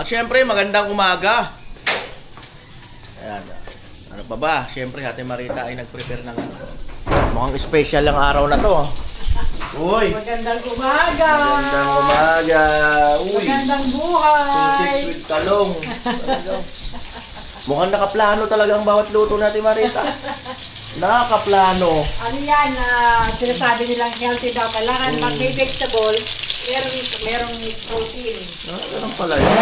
At syempre, magandang umaga. Ayan. Ano pa ba? Syempre, Ate Marita ay nag-prepare ng ano. Mukhang special ang araw na to. Uy! Magandang umaga! Magandang umaga! Uy! Magandang buhay! Susik with talong. Mukhang nakaplano talaga ang bawat luto natin, Marita. Nakaplano. Ano yan, sinasabi nilang healthy daw. Kailangan mag-may vegetable, merong protein. Ganun pala yun.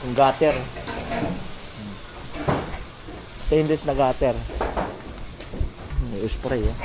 Yung gutter. Stainless na gutter. May spray eh.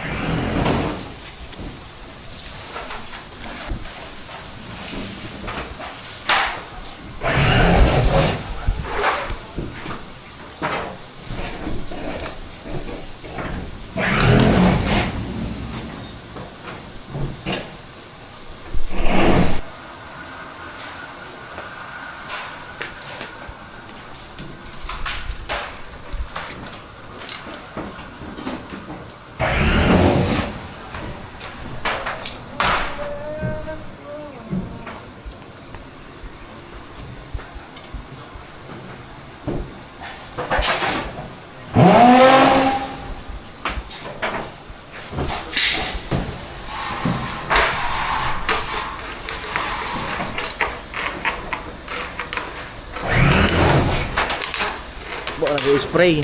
Nag-spray.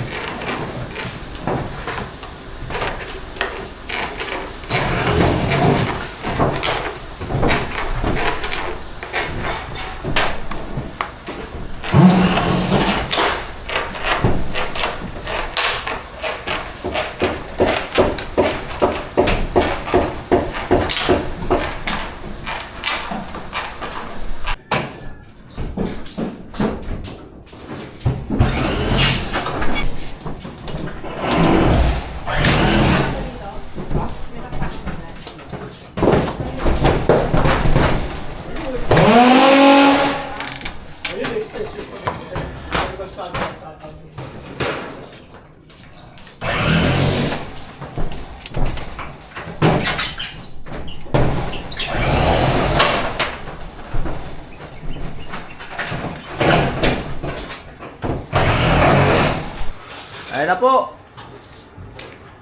Ayan na po.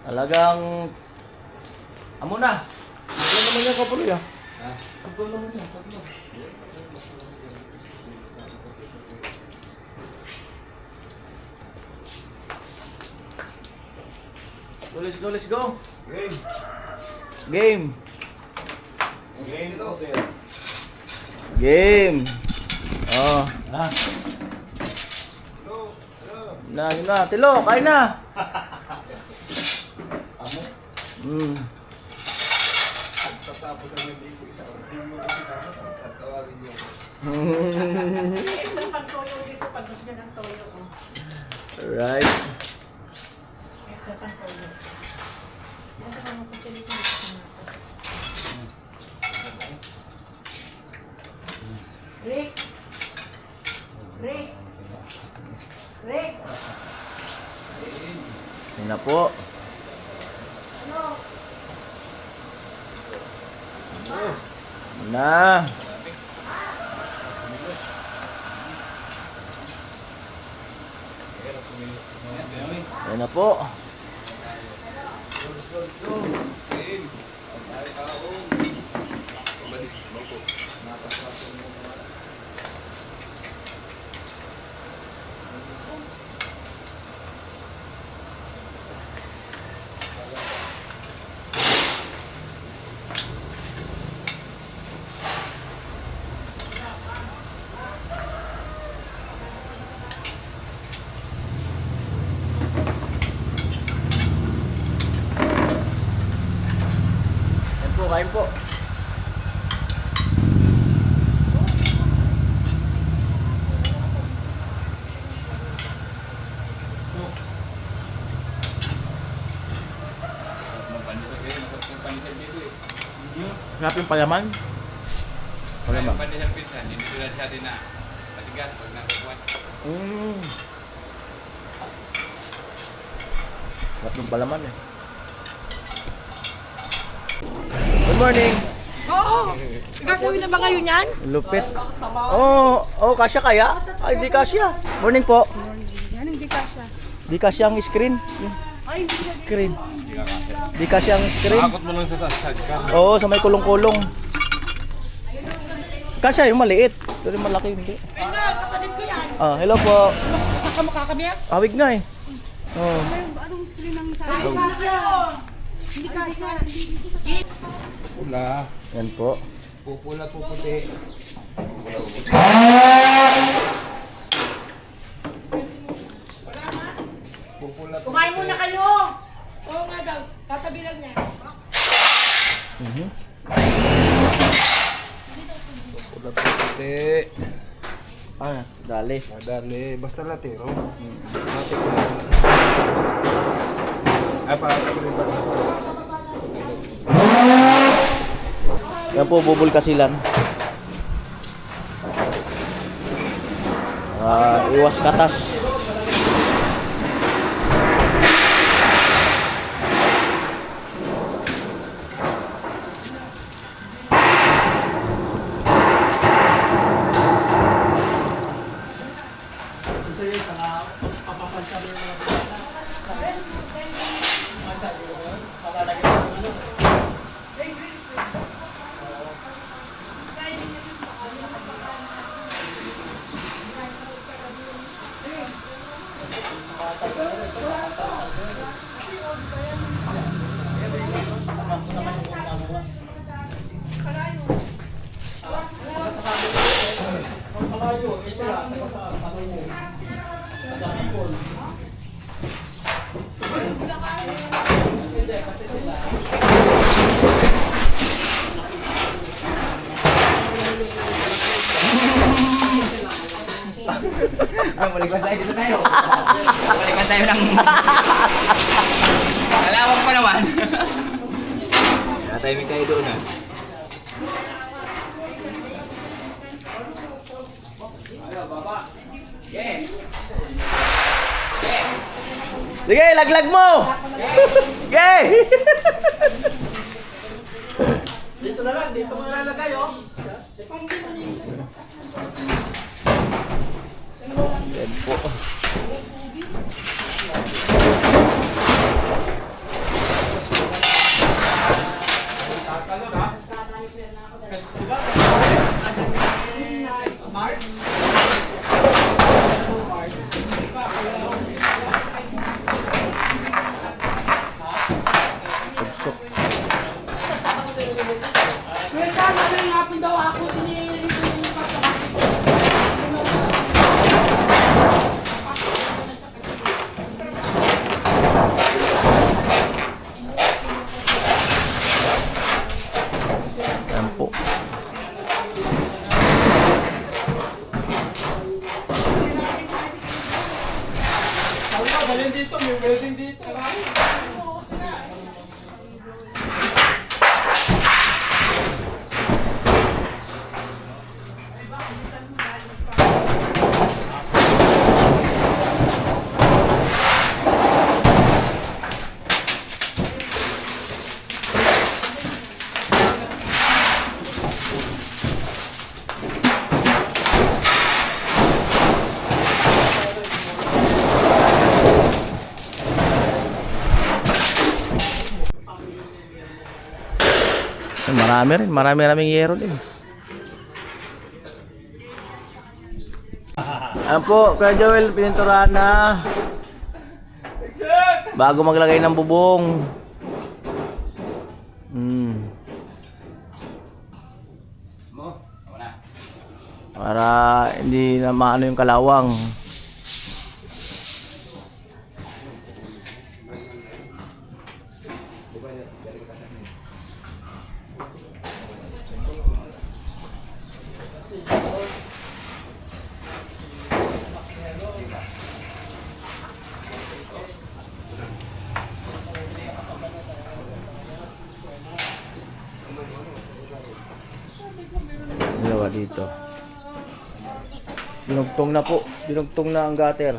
Talagang amo na. Ano naman yung kapuloy ah? Kapuloy naman yan, kapuloy. So let's go, let's go. Game. Game. Game ito, sir. Game. Oh. Ha? Yun na. Tilo, kain na. Amo? Tatapos ang nag-ipo isa. Hindi mo kasama. Tatawagin niyo. Extra pang toyo dito, pag gusto nyo ng toyo. Alright. Extra pang toyo. Ano ka mo kasi dito? Rick! Rick! Rick! Yun na po. Ano? Yun na. Yun na po. Game. Ay, taong. Pabalik. Bako. Napasapon mo naman. Kain po. Hanap yung palaman? Palaman. Pwede sa pizza, hindi tulad sa atin na patigas pag nakakuha. Hanap yung palaman eh. Good morning! Oo. Gagawin na ba ngayon yan? Lupit. Kasya kaya? Ay, di kasya. Morning po. Yan, hindi kasha. Di kasya ang screen. Ay, hindi na. Screen. Di kasya ang screen. Akot mo lang sa sidecar. Oo, sa may kulong-kulong. Kasya yung maliit. Pero yung malaki hindi. Ayun, kapatid ko yan. Hello po. Kamukha kami yan? Hawig na eh. Oh. Anong screen ng sa akin? Hindi kasha. Pula. Yan po. Pupula, puputi. Pupula, Kumain muna kayo. Oo nga daw. Tatabi lang niya. pupula, puputi. Dali. Madali. Basta latero. Latero. Ay, parang rin ba? Yan po, bubul kasilan. Iwas katas. Balikan tayo dito tayo. Balikan tayo ng... Malawak pa naman. Timing tayo doon ha. Sige, laglag mo! Sige! Dito na lang, dito mo nalalagay oh. Yan po. Kaya ano yung hapon daw ako, tinirito yung pagkakasip ko. Yan po. Marami-raming yero din. Ayan po, Kuya Joel, pininturahan na. Bago maglagay ng bubong. Para hindi na maano yung kalawang. Dalawa dito. Dinugtong na po. Dinugtong na ang gutter.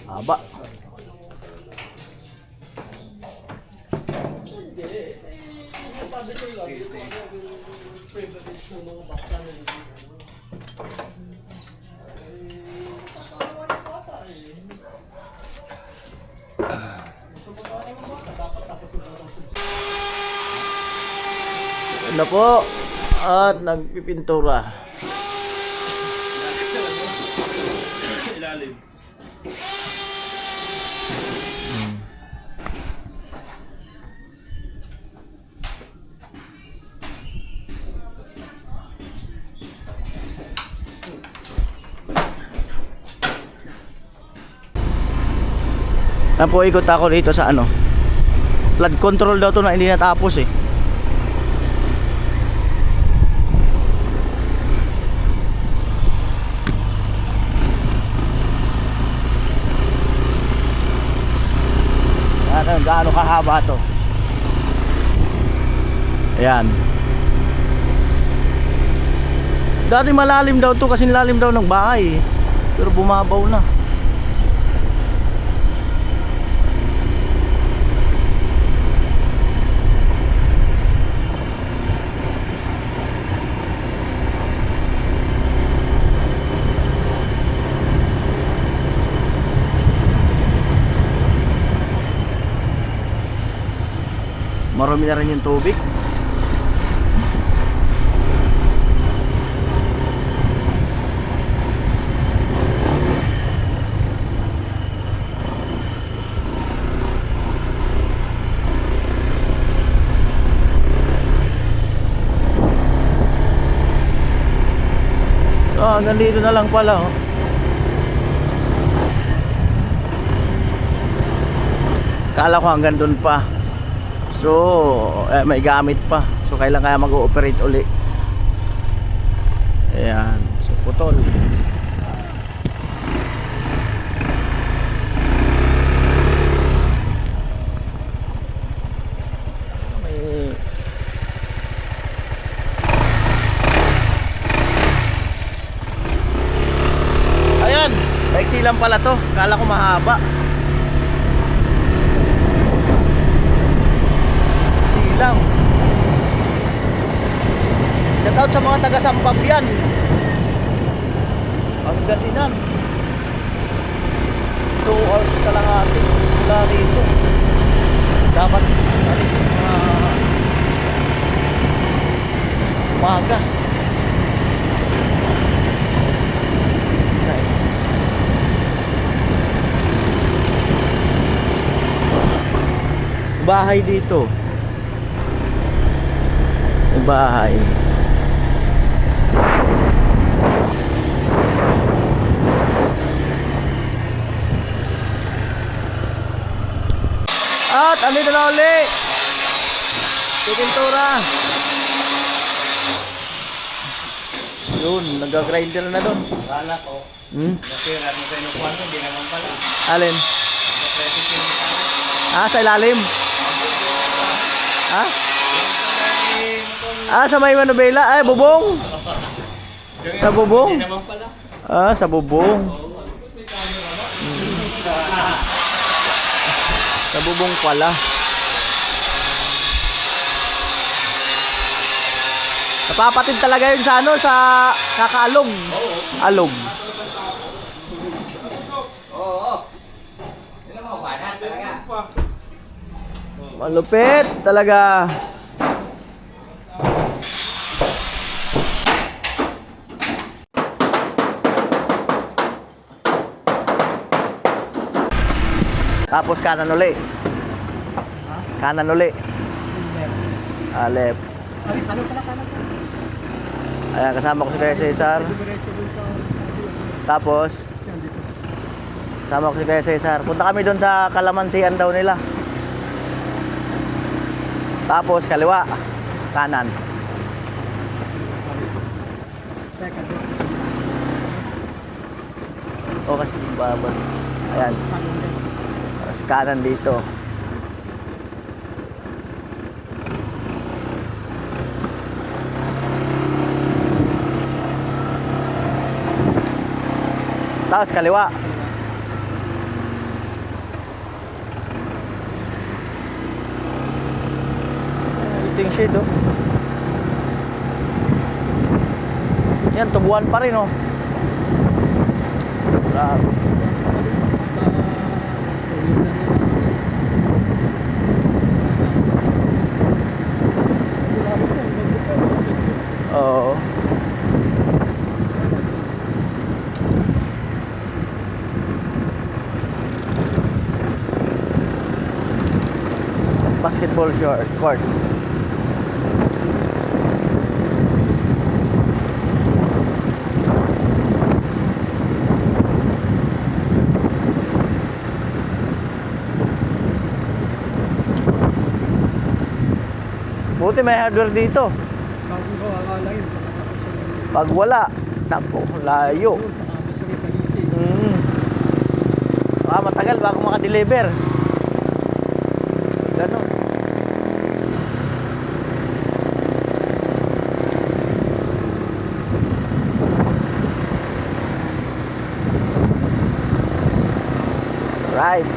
Haba. sabi ko lang, ito ang privilege ng mga bata na hindi. Nakakawa yung bata eh. Gusto mo tayo ng bata, dapat tapos yung bata. Ano po? At nagpipintura. Ilalim. Po, ikot ako dito sa ano. Flood control daw to na hindi natapos eh. Ano, gaano kahaba to? Ayan. Dati malalim daw to kasi lalim daw ng bahay eh. Pero bumabaw na. Marami na rin yung tubig. Hanggang dito na lang pala oh. Kala ko hanggang doon pa. So, may gamit pa. So, kailan kaya mag-ooperate uli. Ayan. So, putol. May... Ayan. Maiksi lang pala to. Kala ko mahaba. Lang. Shout out sa mga taga Sampabyan. Pangasinan. 2 hours ka lang atin mula rito. Dapat alis umaga. Bahay dito. Bahay. At andito na uli. Pintura. Yun, nag-grinder na doon. Kala ko, nasira mo kayo ng kwarto, hindi naman pala. Alin? Sa ilalim. Sa may Manobela. Ay, bubong. Sa bubong. Hindi naman pala. Sa bubong. Sa bubong pala. Napapatid talaga yun sa ano, sa kakaalog. Alog. Malupit talaga. Tapos kanan uli. Kanan uli. Left. Ayan, kasama ko si Kuya Cesar. Tapos kasama ko si Kuya Cesar. Punta kami doon sa kalamansian daw nila. Tapos kaliwa, kanan. O kasi babad. Ayan. Tapos kanan dito. Tapos kaliwa. Waiting shed, oh. Yan, tubuan pa rin, oh. Grabe. Oo. Basketball court. Buti may hardware dito. Bago ko akala yun. Pag wala, naku, layo. Matagal bago maka-deliver. Ganon. Right.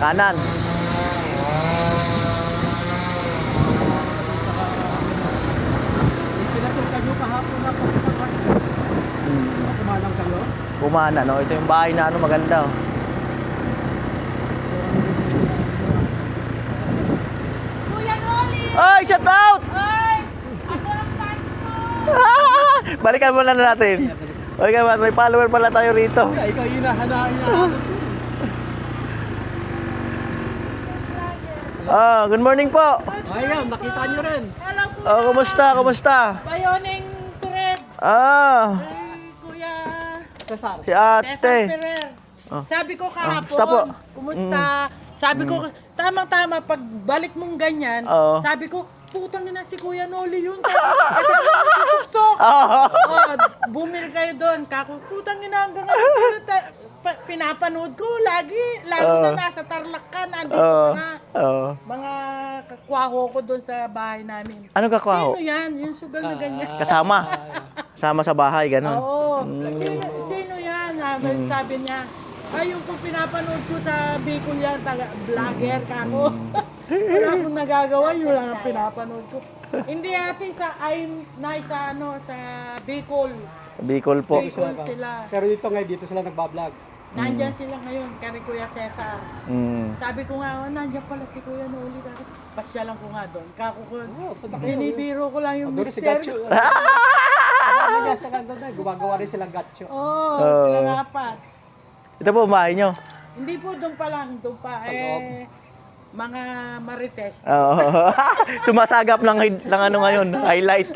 Kanan. Pinasukan nyo kahapon na po. Kumalang kayo? Kumana, no? Ito yung bahay na ano, maganda, oh. Kuya Noli! Ay, shout out! Ay! Ako ang fan mo! Balikan muna natin. Okay, may follower pala tayo rito. Kaya ikaw hinahanaan niya. Good morning po. Ayan, nakita nyo rin. Hello, Kuya! Oh, kumusta? Kumusta? Bayoning Tured! Ah, Ay, Kuya! Cesar. si Cesar ate. Ferrer. Oh. Sabi ko kahapon, basta po. kumusta? Sabi ko, tamang-tama, pag balik mong ganyan, Oo. sabi ko, putang na si Kuya Noli yun. Kasi ako nasusuksok. Oh. Bumili kayo doon. Kako, putang ina hanggang ngayon. Pinapanood ko lagi. Lalo na nasa Tarlac ka. Nandito mga kakwaho ko doon sa bahay namin. Ano kakwaho? Sino yan? Yung sugal na ganyan. Kasama. Kasama sa bahay, ganun. Oo. Sino yan? Sabi niya, ay, yung kung pinapanood ko sa Bicol yan, vlogger ka ako. Wala akong nagagawa, yun lang ang pinapanood ko. Hindi ate, sa Bicol. Bicol po. Bicol sila. Pero dito ngayon, dito sila nagbablog. Nandyan sila ngayon, kay Kuya Cesar. Mm. Sabi ko nga, nandyan pala si Kuya Noli. Pasyalan ko nga doon. Binibiro ko lang yung Doon si mister. Gatcho. Ano niya sa kanto na, gumagawa rin silang Gatcho. Oo, silang apat. Ito po, bahay nyo. Hindi po doon pa lang, doon pa. Mga marites. Oo. Sumasagap ng ano ngayon, highlight.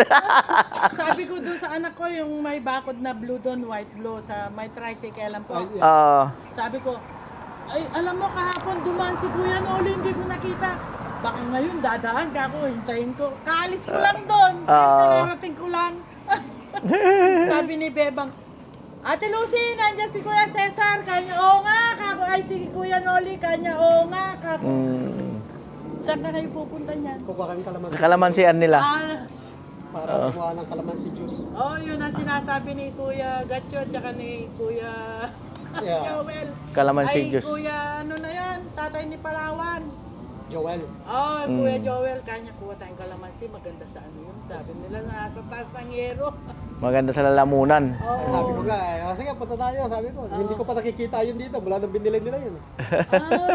Sabi ko doon sa anak ko, yung may bakod na blue doon, white blue, sa may tricycle lang po. Sabi ko, ay, alam mo, kahapon dumaan si Kuya Noli, hindi ko nakita. Baka ngayon, dadaan ka ako, hintayin ko. Kaalis ko lang doon, kararating ko lang. Sabi ni Bebang, Ate Lucy, nandiyan si Kuya Cesar, kanya, oo nga, kako, ay si Kuya Noli, kanya, oo nga, kako. Saan na kayo pupunta niyan? Kukuha kami kalamansi. Sa kalamansian nila. Para kumuha ng kalamansi juice. Yun ang sinasabi ni Kuya Gatcho at saka ni Kuya Joel. Kalamansi Ay, juice. Kuya, ano na yan, tatay ni Palawan. Joel. Kuya Joel, kanya kuha tayong kalamansi, maganda sa ano yun. Sabi nila, nasa taas ng yero. Maganda sa lalamunan. Sabi ko nga, sige, punta tayo. Sabi ko, hindi ko pa nakikita yun dito. Mula nang binili nila yun.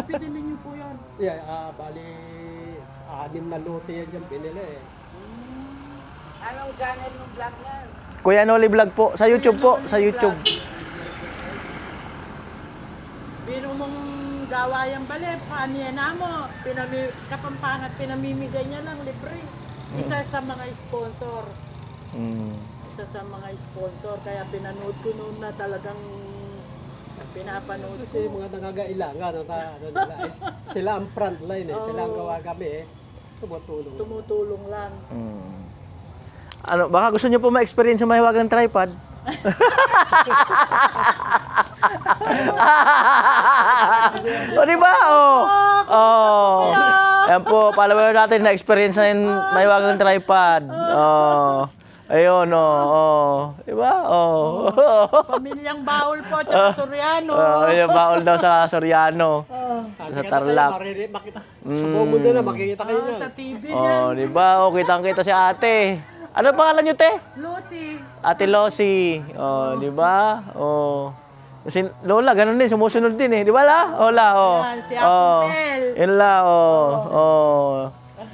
Pinili niyo po yan. Bali, 6 na lote yan dyan binili eh. Anong channel ng vlog niya? Kuya Noli Vlog po. Sa YouTube po. Sa YouTube. Biro mong gawayang bali, paano na mo? Kapampangat, pinamimigay niya lang libre. Isa sa mga sponsor. Isa sa mga sponsor. Kaya pinanood ko noon na talagang pinapanood ko. Kasi mga nangangailangan, sila ang frontline eh. Sila ang gawa kami eh. Tumutulong. Tumutulong lang. Ano, baka gusto niyo po ma-experience sa mahiwagang tripod? O, di ba? Yan po, follower natin na experience na yung mahiwagang tripod. Ayun, oh. Diba? Oh. Pamilyang Baul po, tsaka Soriano. Yung baol daw sa Soriano. Sa Tarlac. Sa buong mundo na makikita kayo na. Sa TV niyan. Oh, di ba? Oh, kitang-kita si ate. Ano pangalan niyo, te? Lucy. Ate Losi. Oh, di ba? Oh. Si Lola, ganun din, sumusunod din eh. Di ba la? Hola, oh. Yan, si Apupel. Yun la, oh. Oh.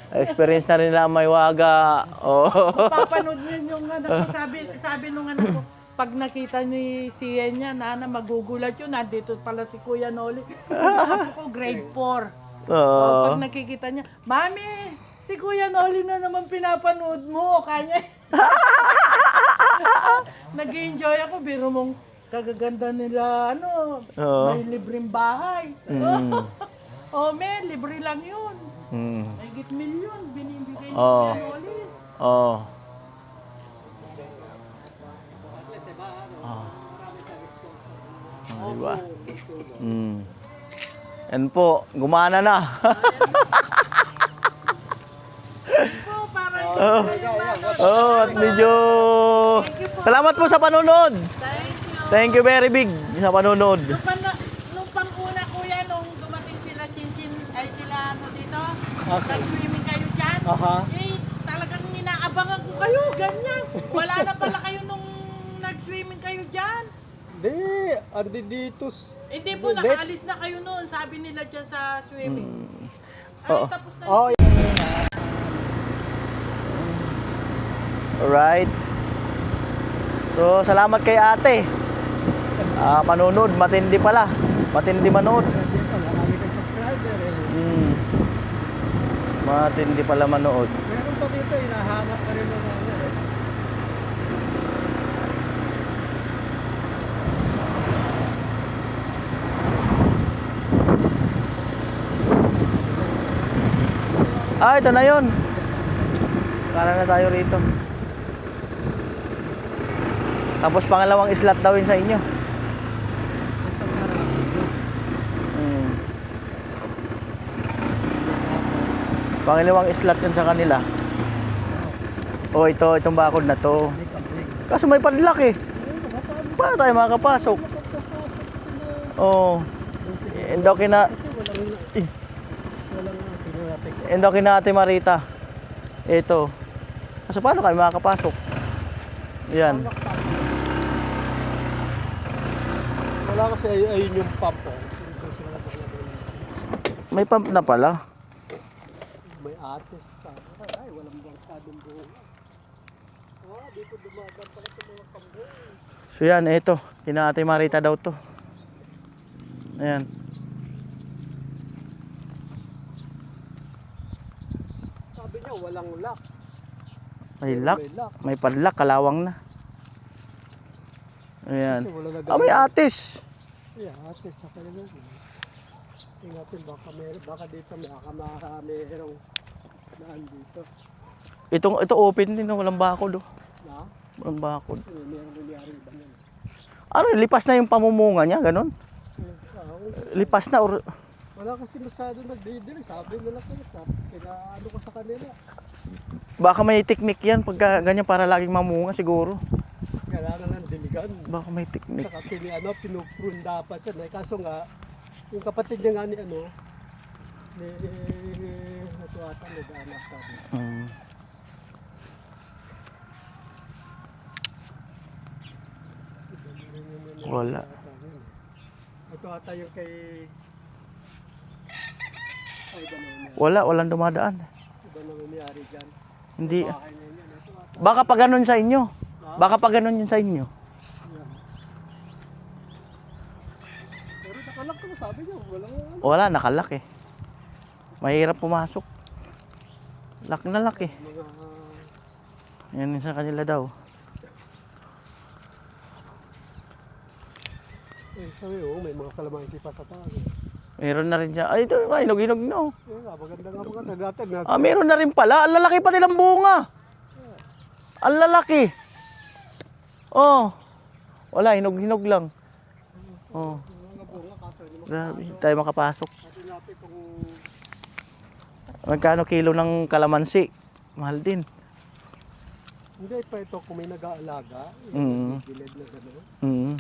Experience na rin nila ang Maywaga. Oh. Papanood niyo yung anak ko. Sabi nung anak ko, pag nakita ni Siya niya, nana, magugulat yun. Nandito pala si Kuya Noli. Ako ko, grade 4. Oh. Pag nakikita niya, Mami, si Kuya Noli na naman pinapanood mo. Kanya. Nag-enjoy ako. Biro mong kagaganda nila, ano, Oo. may libreng bahay. Oh, men, libre lang yun. May git milyon, binibigay ni Oo. Kuya Noli. Oh. Oh, diba? Yan po, gumana na. Po, parang At medyo... Salamat po sa panunod. thank Thank you. you very big sa panunod. Nung pang-una kuya, nung dumating sila Chinchin, ay sila ano dito, nag-swimming kayo dyan, Aha. eh talagang inaabangan ko kayo, ganyan. Wala na pala kayo nung nag-swimming kayo dyan. Hindi, andi dito. Hindi po, nakaalis na kayo noon, sabi nila dyan sa swimming. Ay, Oo. tapos na Oh, Alright. So, salamat kay ate. Panunod, matindi pala. Matindi manood. marami kay subscriber eh. Matindi pala manood. Meron pa dito, hinahanap ka rin ng ano eh. Ito na yun. Kala na tayo rito. Tapos pangalawang slot daw yun sa inyo. Pangalawang slot yun sa kanila. Oh, itong bakod na to. Kaso may padlock eh. Paano tayo makakapasok? Oh. Endo kina Endo kina Ate Marita. Ito. Kaso paano kayo makakapasok? Yan. Wala kasi ayun yung pump oh. May pump na pala. May atis pa. Ay, walang bangkadong buhok. Dito dumadaan pala sa mga kambo. So yan, ito. Kina Ate Marita daw to. Ayan. Sabi niya, walang lock. May lock. May padlock, kalawang na. Ayan. Kasi wala May atis. Yeah, atis sa kanila. Tingnan baka dito merong daan dito. Ito open din, no? Walang bakod. Oh. Na? Walang bakod. Merong nangyari ba yan? Ano, lipas na yung pamumunga niya, ganun? Lipas na or... Wala kasi masyado nagdidiri. Sabi nila ko, kinaano ko sa kanila. Baka may technique yan pagka ganyan para laging mamunga siguro. Kailangan ng diligan. Baka may technique. Saka pinuprune dapat yan. Eh, kaso nga, yung kapatid niya nga ni natuwata na daanak tabi. Wala. Ito ata yung kay... Ay, iba naman yan. Walang dumadaan. Iba naman nangyari dyan. Hindi. Bahay na yan. Ito ata. Baka pa ganun sa inyo. Baka pa ganun yun sa inyo. Yan. Pero nakalak ko, sabi niya, walang Wala, nakalak eh. Mahirap pumasok. Lock na lock eh. mga... Yan yung sa kanila daw. sabi may mga kalamansi pa sa taas. Meron na rin siya. Ay, ito, hinog-hinog no. Maganda nga mga natin. Meron na rin pala. Ang lalaki pati ng bunga. Ang lalaki. Oh. Wala, hinog-hinog lang. Oh. Grabe, hindi tayo makapasok. Magkano kilo ng kalamansi? Mahal din. Hindi pa ito kung may nag-aalaga. Bilid na gano'n. Mm.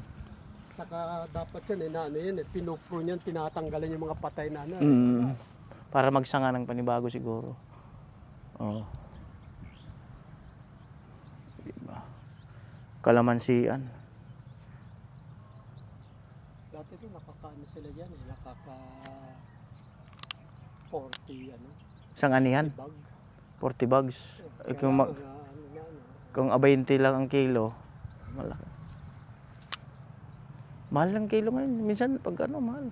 Saka dapat yan na ano yan pinupro niyan, tinatanggalan yung mga patay na ano. Mm. Para magsanga ng panibago siguro. Oo. Diba? Kalamansian. Dati doon nakakaano sila yan nakaka 40 ano. Isang anihan? Bag. 40 bags. Eh, kung, Ano. kung 20 lang ang kilo, malaki. Mahal lang kilo ngayon. Minsan pag ano, mahal.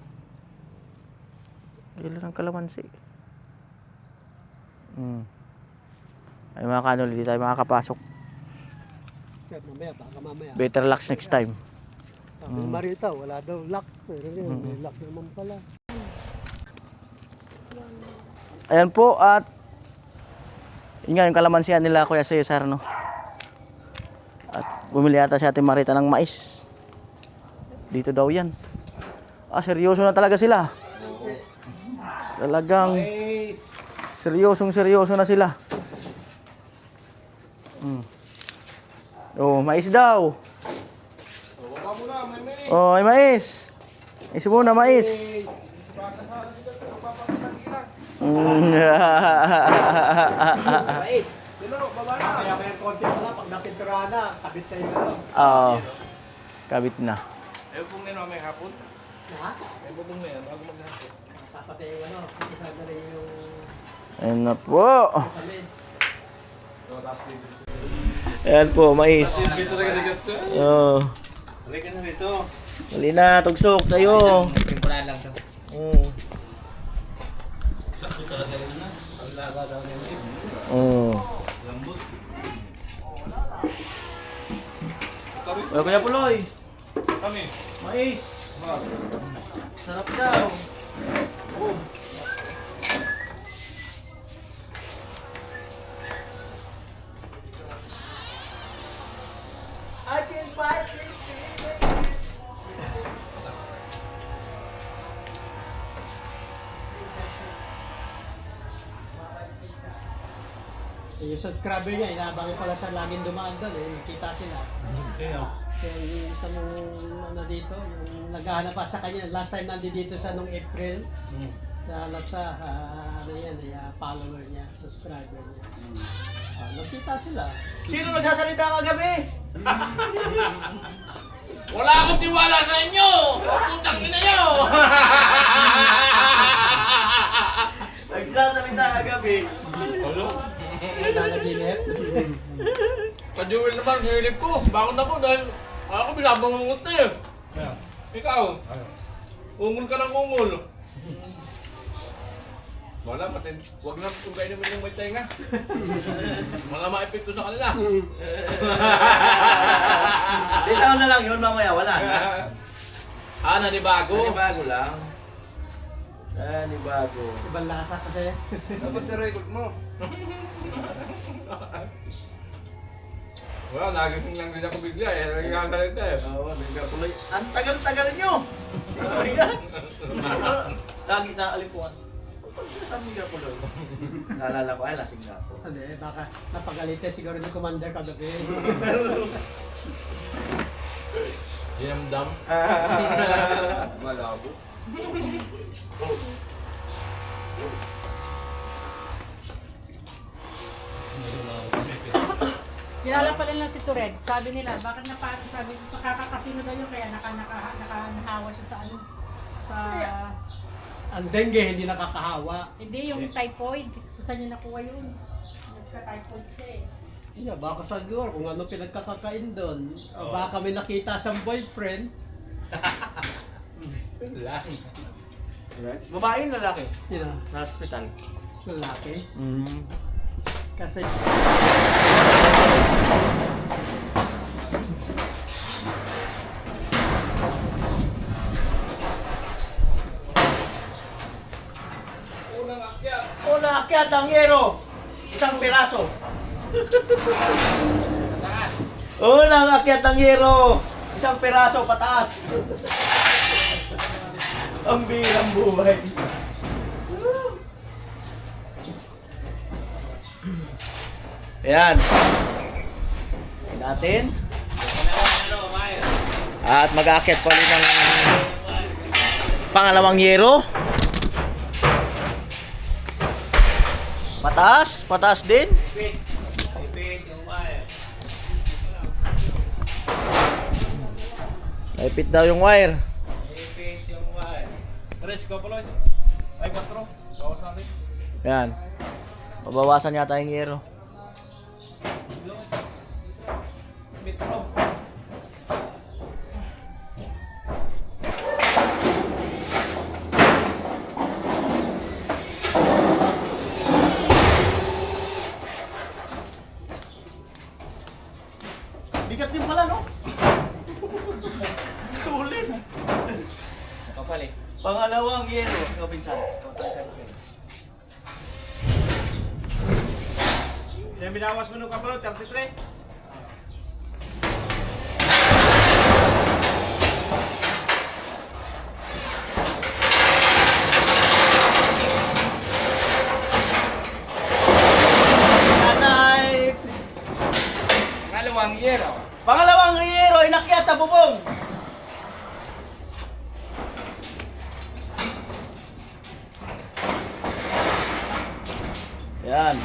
Kilo ng kalamansi. Ay mga kanol, hindi tayo makakapasok. Kaya mamaya, baka mamaya. Better luck next time. Sabi ni Marita, wala daw lock. Pero yun, may lock naman pala. Ayan po at yun nga yung kalamansihan nila Kuya Cesar, no? At bumili ata si Ate Marita ng mais. Dito daw yan. Ah, seryoso na talaga sila. Talagang seryoso na sila. Oh, mais daw. Oh, may mais. Mais muna, mais. Kaya may konti pala, pag napinturahan na, kabit na yung ano. Oo. Kabit na. Ayaw pong nino may hapon. Ha? Ayaw pong nino bago maghapon. Papatay yung ano, isa na rin yung Ayan na po. salin. Ayan po, mais. Oh. Halika na rito. Mali na, tugsok tayo. Temporary lang to. Sakto talaga rin na. Ang laga daw niya mais. Lambot. Oh, Kuya Puloy. Kami. Mais. Sarap daw. I can buy Yung subscriber niya, inabangan pala sa laging dumaan doon eh, nakita sila. Kaya yung isang ano dito, yung naghahanap at sa kanya, last time nandito siya nung April, nahanap sa ano yan, follower niya, subscriber niya. Nakita sila. Sino nagsasalita kagabi? Wala akong tiwala sa inyo! Putang ina nyo! Nagsasalita kagabi. Hello? Nanaginip. Kajuwil naman, hilip ko. Bakit ako dahil ako binabangungot na eh. Ikaw? Ungol ka ng ungol. Wala, patin. Huwag na kung kainin mo yung may tenga. Mga maepekto sa kanila. Isang na lang yun, mamaya wala na. Nanibago. Nanibago lang. Nanibago. Ibang lasa kasi. Dapat na-record mo. Wala, nagising lang din ako bigla eh. Nagkakalita eh. Oo, nagkakulay. Ang tagal-tagal nyo! Lagi na alipuan. Saan mo nga po doon? Naalala ko, ay lasing nga ako. Hindi, baka napagalitan siguro ni Commander kagabi. Ginamdam. Malabo. Kilala pa lang si Tourette. Sabi nila, bakit sabi sa kakakasino daw yun, kaya nakahawa siya sa ano, sa... Ang dengue, hindi nakakahawa. Hindi, yung typhoid. Saan niya nakuha yun? Nagka-typhoid siya eh. Yeah, baka siguro kung ano pinagkakakain doon. Baka may nakita siyang boyfriend. Babae yung lalaki? Sino? Sa hospital. Lalaki. Kasi... Unang akyat ang yero. Isang piraso. Unang akyat ang yero. Isang piraso pataas. Ang birang buhay. Ayan. natin. At mag-aakyat pa rin ng pangalawang yero. Pataas, pataas din. Ipit daw yung wire. Ay, 4. Bawas natin. Yan. Mabawasan yata yung yero. Bigat din pala, no? Sulit. Kapal eh. Pangalawang yero. Ikaw, pinsan. Yan binawas mo nung kapal, 33. Nanay! Kalawang yero. Pangalawang yero, inakyat sa bubong. Yan.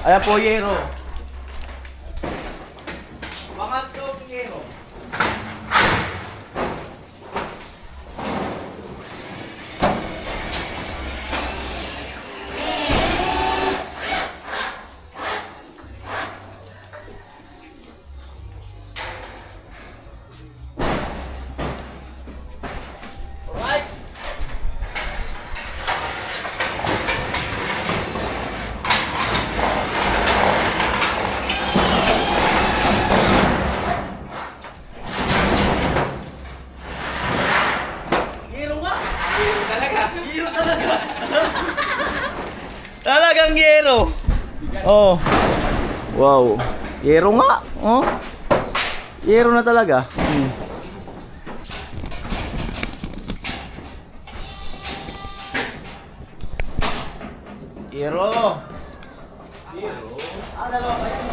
Ayan po, yero. Pangatlong yero. Alright. Yero nga. Yero talaga. Talagang yero. Oh. Wow. Yero nga. Oh. Yero na talaga. Yero. Yero. Dalawa pa yan.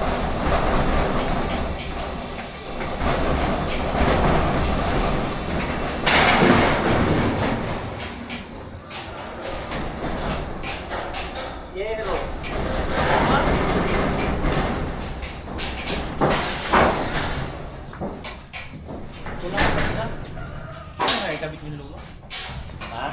Yero. Kulang pa isa. Ay, kabit yung luma. Ha?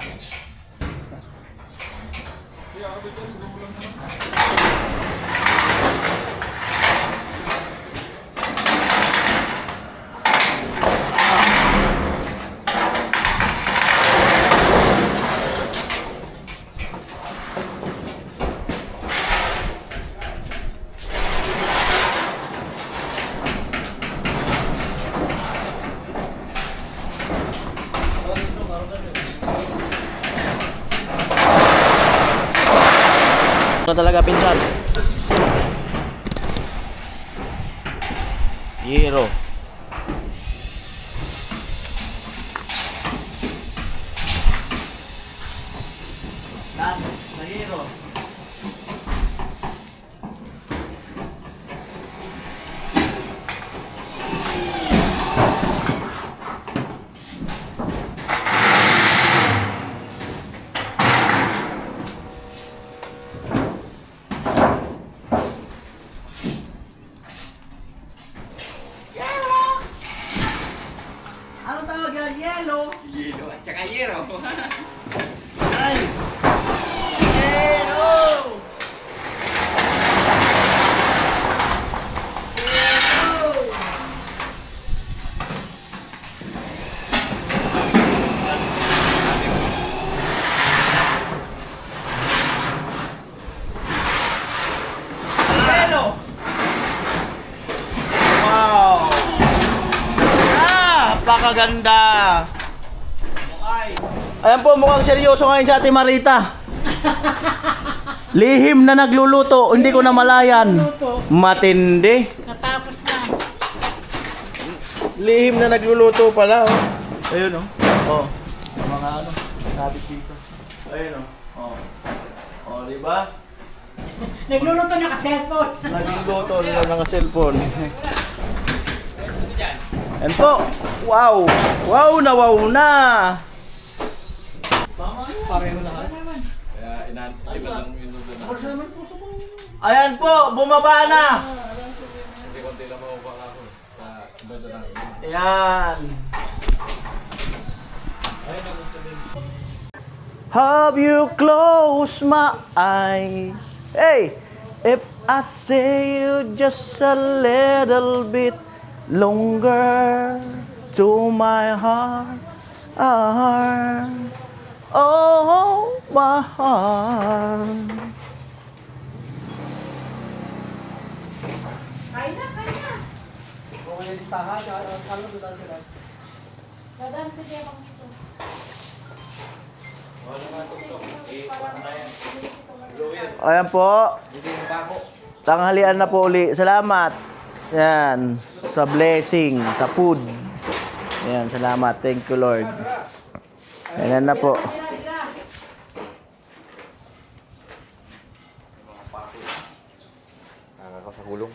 Ano talaga, pinsan? Yero. Last na yero. Ano tawag yan? Yellow? Yelo at saka yero. Ay! Yellow! Yellow! Yellow! Wow! Napakaganda! Ayan po, mukhang seryoso ngayon si Ate Marita. Lihim na nagluluto, hindi ko na malayan. Matindi. Natapos na. Lihim na nagluluto pala, oh. Ayun, oh. Oh. mga ano, sabit dito. Ayun oh. Oh, di ba? Nagluluto na ka-cellphone. Nagluluto nila ng cellphone. Yan po. Wow! Wow na wow na! Pareho lahat. Kaya inaantay ko lang yung nudo na. Ayan po, bumaba na! Konti-konti lang makuha ako. Sa nudo na. Ayan. Have you closed my eyes? Hey! If I say you just a little bit longer to my heart, oh, my heart. Kain na. Kung may listahan, ano doon sila? Dadaan sa diya pang ito. Ayan po. Tanghalian na po uli. Salamat. Yan. Sa blessing, sa food. Yan, salamat. Thank you, Lord. Ayan na po. Nakakasakulong.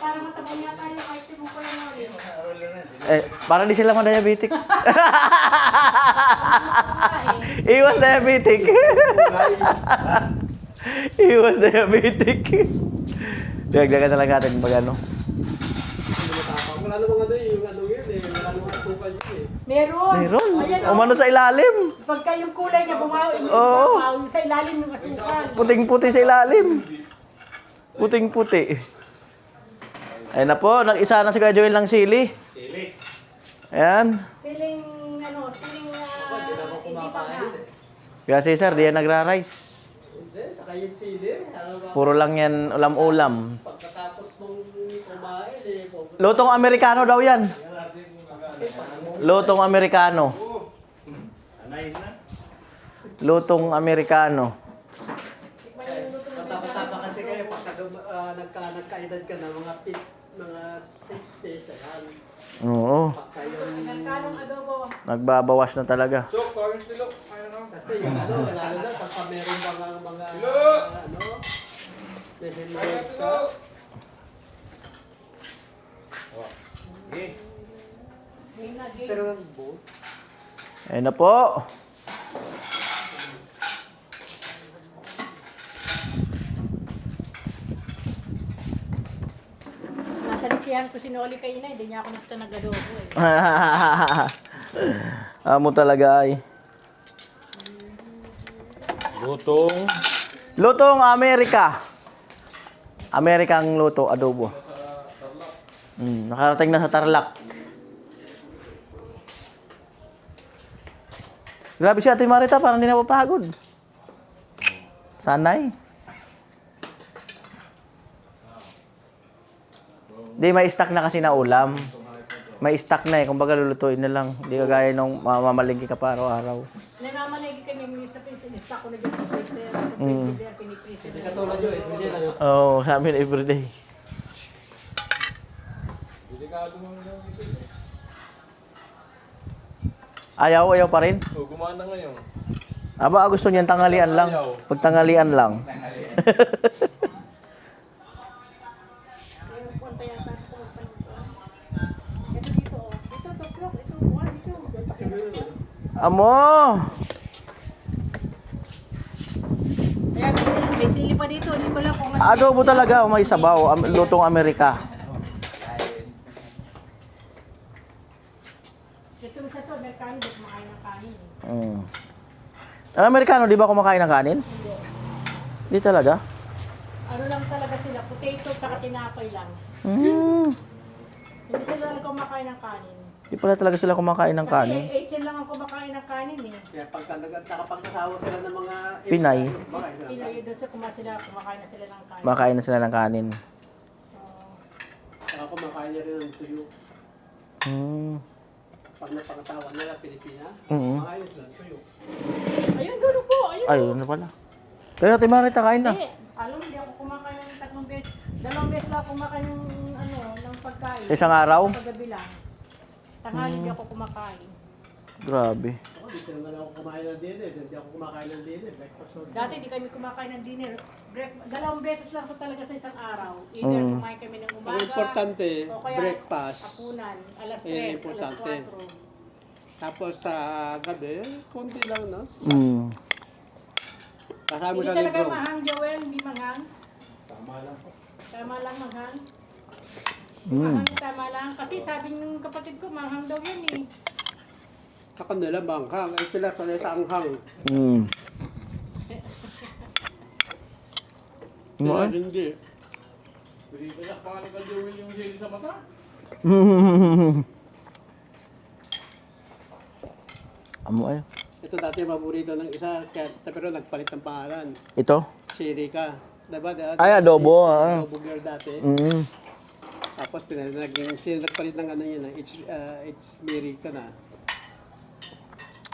Parang matabang yata yung item mo pa yung Para di sila ma-diabetic. Iwas diabetic. Iwas diabetic. Dagdagan na lang natin pag ano. Wala namang ano yung ano yun eh. Wala namang asukal yun eh. Meron. Meron. Ayan, Umano sa ilalim. pagka yung kulay niya bumawi, Oo. yung sa ilalim yung asukal. Puting-puti sa ilalim. Puting-puti. Ayun na po, nag-isa na si Kuya Joel ng sili. Sili. Ayan. Siling, hindi pa na. Kaya Cesar, di yan nagra-rice. Hindi, saka yung sili. Ano ba? Puro lang yan ulam-ulam. Pagkatapos mong kumain eh. Lutong Amerikano daw yan. Lutong Amerikano. Lutong Amerikano. Matapos-tapa kasi kayo pagka nagkaedad ka na mga 60s. Ayan. Oo. Pagka yung... Nagkanong adobo. Nagbabawas na talaga. So, kawin sila. Kaya na. Kasi yung ano, lalo na pagka meron mga ano, hemorrhoids ka. Pero ang boat. Ayun na po. Nasalisihan ko si Noli kayo na, hindi niya ako nakita nag-adobo eh. Amo talaga ay. Lutong. Lutong Amerika. Amerikang luto, adobo. Nakarating na sa Tarlac. Grabe si Ate Marita, parang hindi na mapagod. Sanay. Di, may stock na kasi na ulam. May stock na eh, kumbaga lulutuin na lang. Hindi kagaya nung mamalingki ka pa araw-araw. Namamalagi kami minsan pinista ko na dyan sa freezer, sa freezer, piniprito. Hindi katulad yun eh. Hindi lang. Oo, sa amin everyday. Delikado mo ng isip eh. Ayaw pa rin. Oh, gumana ngayon. Aba, gusto niyan tanghalian lang. Pag tanghalian lang. Yung punta yata ako magpanuto. Ito dito, oh. Ito, toklok. Ito, buwan. Ito. Amo! Kaya may sili pa dito. Hindi ko lang kung ano. Adobo talaga, may sabaw. Lutong Amerika. Ito sa to, may kanin. Hindi kumakain ng kanin. Ang Amerikano, di ba kumakain ng kanin? Hindi. Di talaga. Ano lang talaga sila, potato at tinapay lang. Hindi sila talaga kumakain ng kanin. Di pala talaga sila kumakain ng kanin. Kasi Asian lang ang kumakain ng kanin eh. Kaya pagka nakapagkasawa sila ng mga... Pinay. Pinoy doon sa kumakain na sila ng kanin. Makain na sila ng kanin. Saka kumakain niya rin ng tuyo. Pag napakasawa nila, Pilipina, kumakain sila ng tuyo. Ayun, dulo po. Ayun. Ayun na pala. Kaya Ate Marita, kain na. Hindi. Alam, hindi ako kumakain ng 3 beses. 2 beses lang ako kumakain ng ano, ng pagkain. Sa isang araw? Paggabi lang. Tanghali hindi ako kumakain. Grabe. Ako, dito naman ako kumain ng dinner. Hindi ako kumakain ng dinner. Breakfast or Dati di kami kumakain ng dinner. Dalawang beses lang sa talaga sa isang araw. Either kumain kami ng umaga. Ang importante, o kaya breakfast. hapunan, alas 3, Eh, alas importante. 4. Tapos sa gabi, konti lang, no? Mm. Kasama Hindi ka talaga libro. mahang, Joel. Hindi manghang. Tama lang manghang. Manghang tama lang. Kasi sabi ng kapatid ko, manghang daw yan eh. Sa kanila, manghang. Ay sila, sanay sa anghang. Mm. Sila hindi. Pwede ba siya pangalan ka Joel yung sili sa mata? Amo ay. Ito dati paborito ng isa, pero nagpalit ng pangalan. Ito? Si Erika. Diba? Ay, adobo, Adobo girl dati. Mm. Tapos nagpalit ng ano yun, it's Erika na.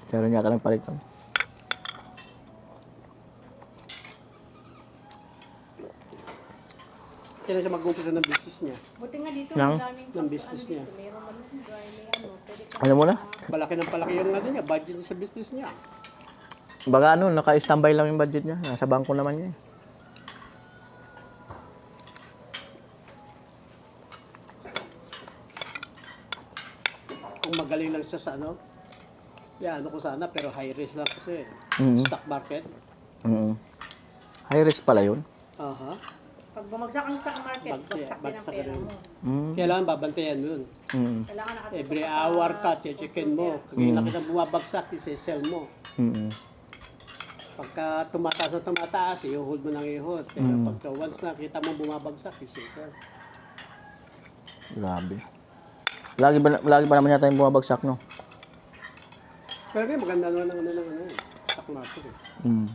Pero niya ka ng palitan. Sila siya mag-umpisa ng business niya. Buti nga dito, Yang? madaming Ng business niya. Meron man dry, may ano. Pwede ka Alam mo na? Palaki ng palaki yung ano niya, budget niya sa business niya. Baga ano, naka-standby lang yung budget niya. Nasa bangko naman niya. Kung magaling lang siya sa ano, ano ko sana, pero high risk lang kasi. Mhm. Stock market. Mm. High risk pala yun. Aha. Pag bumagsak ang stock market, bagsak din ang bagsak pera rin. mo. Mm. Kailangan babantayan yun. Mm. Kailangan nakatutok Every ka sa hour ka, chicken mo. Kung Mm. nakita bumabagsak, isi-sell mo. Mm. Pagka tumataas, i-hold mo ng i-hold. Pero pagka once nakita mo bumabagsak, isi-sell. Grabe. Lagi ba naman yata yung bumabagsak, no? Pero ngayon, maganda naman ang ano, stock market eh. Mm.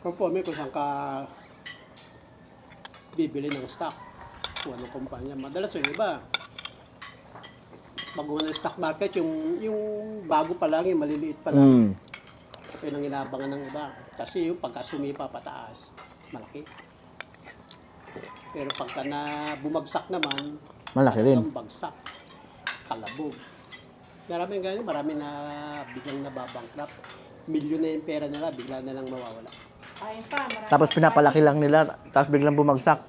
Conforme kung saan ka bibili ng stock. Kung anong kumpanya. Madalas yung iba, bago ng stock market, yung bago pa lang, yung maliliit pa lang. Mm. Yun ang inaabangan ng iba. Kasi yung pagka sumipa pataas, malaki. Pero pagka na bumagsak naman, Malaki rin. ang bagsak, kalabog. Maraming ganyan, marami na biglang nababankrupt. Milyon na yung pera nila, bigla na lang mawawala. Ayun pa, marami Tapos pinapalaki lang nila, tapos biglang bumagsak.